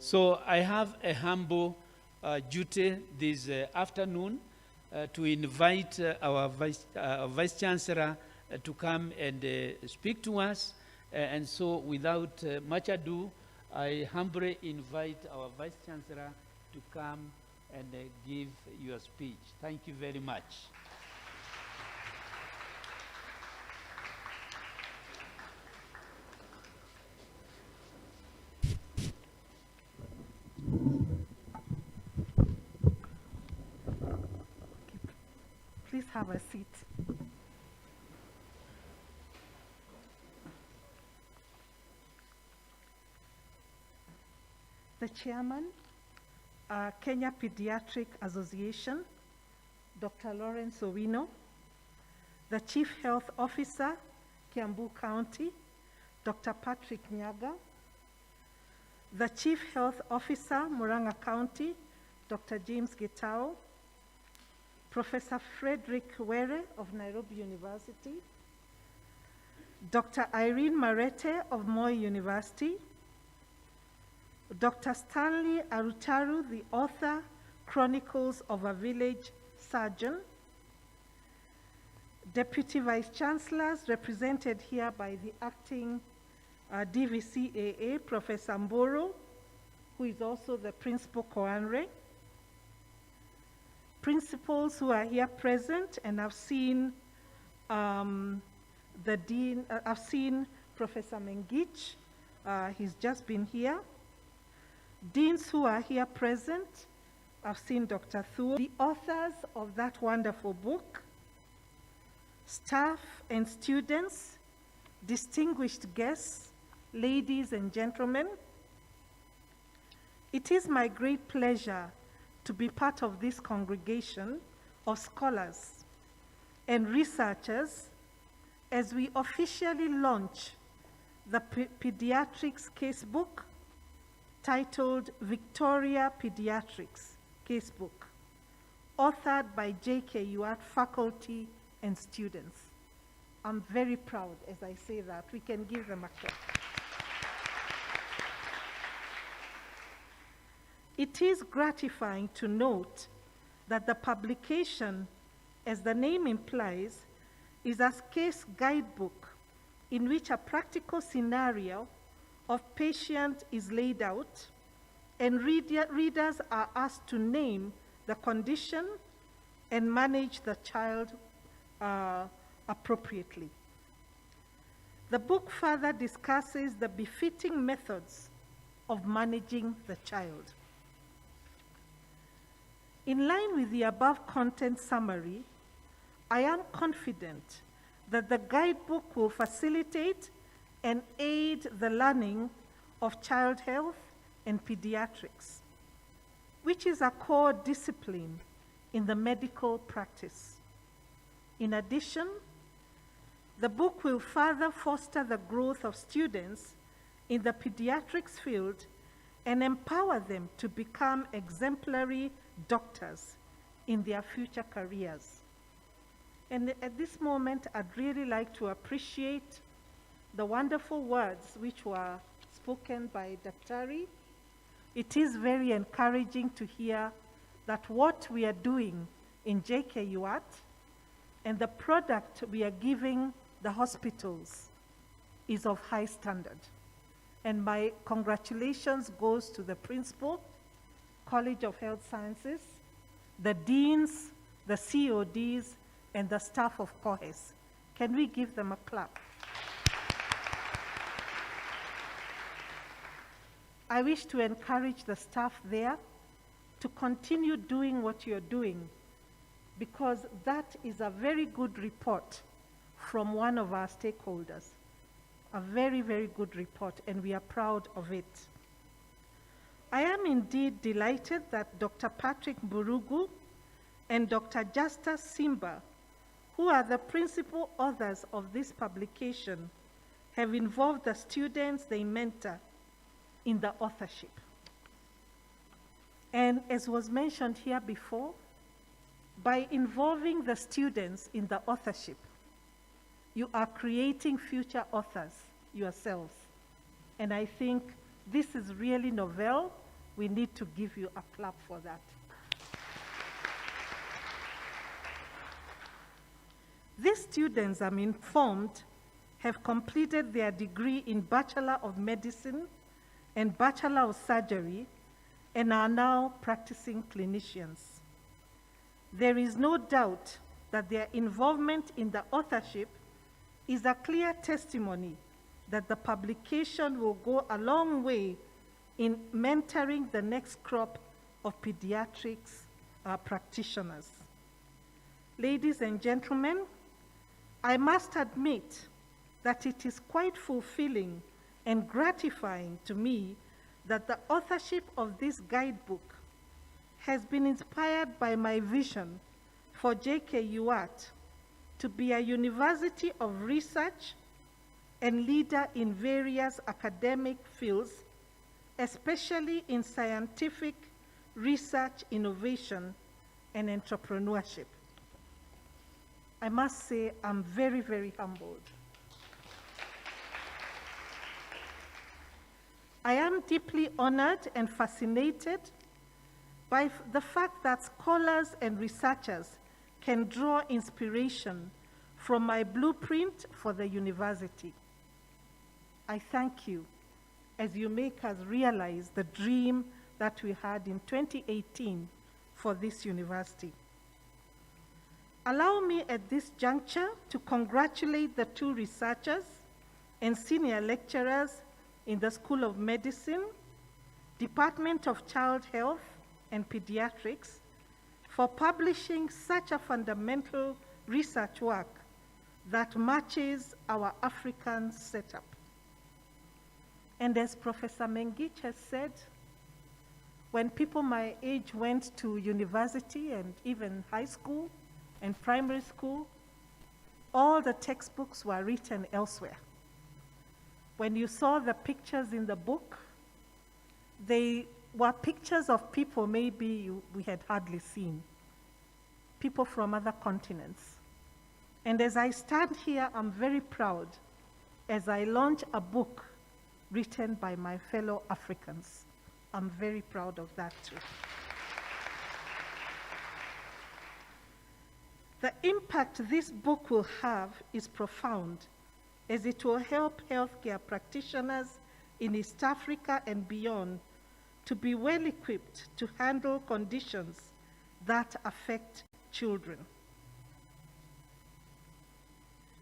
So I have a humble duty this afternoon to invite our Vice Chancellor to come and speak to us. And so without much ado, I humbly invite our Vice Chancellor to come and give your speech. Thank you very much. Please have a seat. The Chairman, Kenya Pediatric Association, Dr. Lawrence Owino, the Chief Health Officer, Kiambu County, Dr. Patrick Nyaga, the Chief Health Officer, Murang'a County, Dr. James Gitao, Professor Frederick Were of Nairobi University, Dr. Irene Marete of Moi University, Dr. Stanley Arutaru, the author, Chronicles of a Village Surgeon, Deputy Vice Chancellors represented here by the acting DVCAA, Professor Mburu, who is also the Principal Koanre, principals who are here present, and I've seen the Dean, I've seen Professor Mengich, he's just been here. Deans who are here present, I've seen Dr. Thuo, the authors of that wonderful book, staff and students, distinguished guests, ladies and gentlemen. It is my great pleasure to be part of this congregation of scholars and researchers as we officially launch the Paediatrics Casebook titled Victoria Paediatrics Casebook, authored by JKUAT faculty and students. I'm very proud as I say that. We can give them a clap. It is gratifying to note that the publication, as the name implies, is a case guidebook in which a practical scenario of patient is laid out, and readers are asked to name the condition and manage the child appropriately. The book further discusses the befitting methods of managing the child. In line with the above content summary, I am confident that the guidebook will facilitate and aid the learning of child health and pediatrics, which is a core discipline in the medical practice. In addition, the book will further foster the growth of students in the pediatrics field and empower them to become exemplary doctors in their future careers. And at this moment, I'd really like to appreciate the wonderful words which were spoken by Daktari. It is very encouraging to hear that what we are doing in JKUAT and the product we are giving the hospitals is of high standard. And my congratulations goes to the principal, College of Health Sciences, the deans, the CODs, and the staff of COHES. Can we give them a clap? I wish to encourage the staff there to continue doing what you're doing, because that is a very good report from one of our stakeholders. A very, very good report, and we are proud of it. I am indeed delighted that Dr. Patrick Mburugu and Dr. Justus Simba, who are the principal authors of this publication, have involved the students they mentor in the authorship. And as was mentioned here before, by involving the students in the authorship, you are creating future authors yourselves. And I think this is really novel We need to give you a clap for that. These students, I'm informed, have completed their degree in Bachelor of Medicine and Bachelor of Surgery and are now practicing clinicians. There is no doubt that their involvement in the authorship is a clear testimony that the publication will go a long way in mentoring the next crop of pediatrics practitioners. Ladies and gentlemen, I must admit that it is quite fulfilling and gratifying to me that the authorship of this guidebook has been inspired by my vision for JKUAT to be a university of research and leader in various academic fields, especially in scientific research, innovation, and entrepreneurship. I must say I'm very, very humbled. I am deeply honored and fascinated by the fact that scholars and researchers can draw inspiration from my blueprint for the university. I thank you as you make us realize the dream that we had in 2018 for this university. Allow me at this juncture to congratulate the two researchers and senior lecturers in the School of Medicine, Department of Child Health and Pediatrics for publishing such a fundamental research work that matches our African setup. And as Professor Mengich has said, when people my age went to university and even high school and primary school, all the textbooks were written elsewhere. When you saw the pictures in the book, they were pictures of people maybe we had hardly seen, people from other continents. And as I stand here, I'm very proud as I launch a book written by my fellow Africans. I'm very proud of that too. The impact this book will have is profound, as it will help healthcare practitioners in East Africa and beyond to be well equipped to handle conditions that affect children.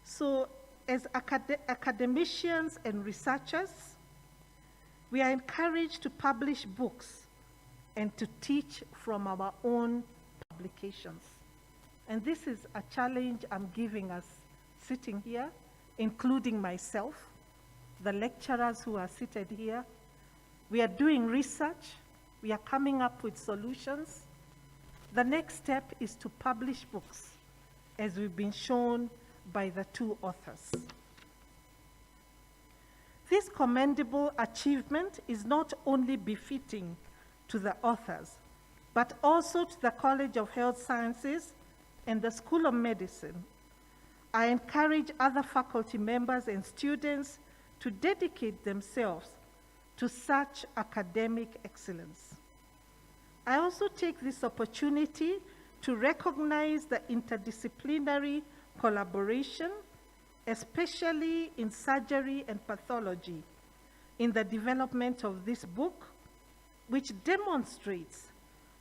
So, as academicians and researchers, we are encouraged to publish books and to teach from our own publications. And this is a challenge I'm giving us sitting here, including myself, the lecturers who are seated here. We are doing research. We are coming up with solutions. The next step is to publish books, as we've been shown by the two authors. This commendable achievement is not only befitting to the authors, but also to the College of Health Sciences and the School of Medicine. I encourage other faculty members and students to dedicate themselves to such academic excellence. I also take this opportunity to recognize the interdisciplinary collaboration, especially in surgery and pathology, in the development of this book, which demonstrates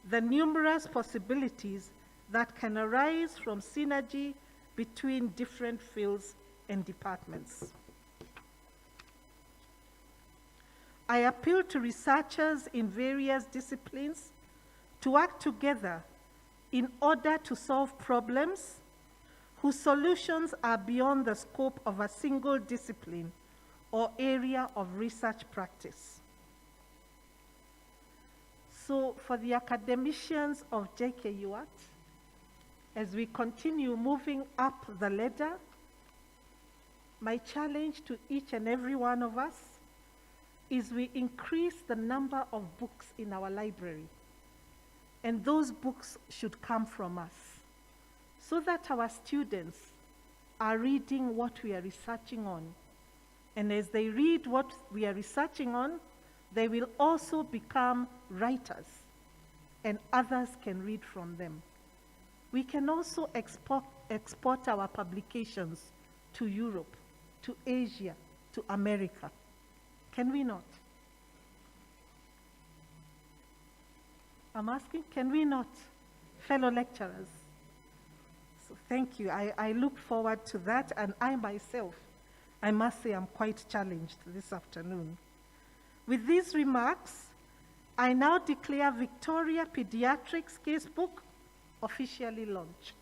the numerous possibilities that can arise from synergy between different fields and departments. I appeal to researchers in various disciplines to work together in order to solve problems whose solutions are beyond the scope of a single discipline or area of research practice. So for the academicians of JKUAT, as we continue moving up the ladder, my challenge to each and every one of us is we increase the number of books in our library. And those books should come from us, so that our students are reading what we are researching on. And as they read what we are researching on, they will also become writers, and others can read from them. We can also export our publications to Europe, to Asia, to America. Can we not? I'm asking, can we not, fellow lecturers? So thank you. I look forward to that, and I myself, I must say, I'm quite challenged this afternoon. With these remarks, I now declare Victoria Paediatrics Casebook officially launched.